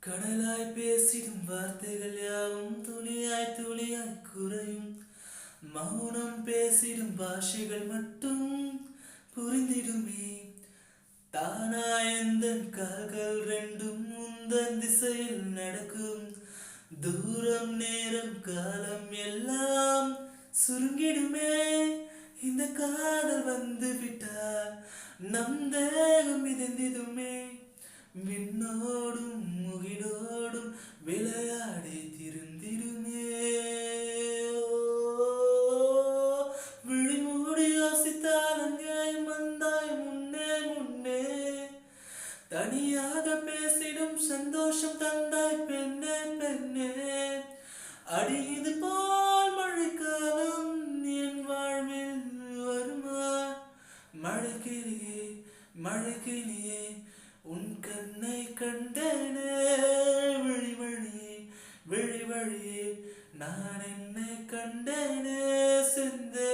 கடலாய் பேசிடும் வார்த்தைகள் யாவும் துளியாய் துளியாய் குறையும். மௌனம் பேசிடும் பாஷைகள் மட்டும் புரிந்திடுமே. தானாய் எந்தன் கால்கள் ரெண்டும் முந்தன் திசையில் நடக்கும். தூரம் நேரம் காலம் எல்லாம் சுருங்கிடுமே. இந்த காதல் வந்து விட்டால் நம் தேகம் மிதந்திடுமே. விண்ணோடும் முகிலோடும் விளையாடி திருந்திடுமே. விழிமூடி யோசித்தால் அங்கேயும் வந்தாய் முன்னே முன்னே. தனியாக பேசிடும் சந்தோஷம் தந்தாய் பெண்ணே பெண்ணே. அடி இது போல் மழைக்காலம் என் வாழ்வில் வருமா? மழைக்கிளியே மழைக்கிளியே உன் கண்ணை கண்டேனே. விழி வழியே விழி வழியே நான் என்னை கண்டேனே. செந்தே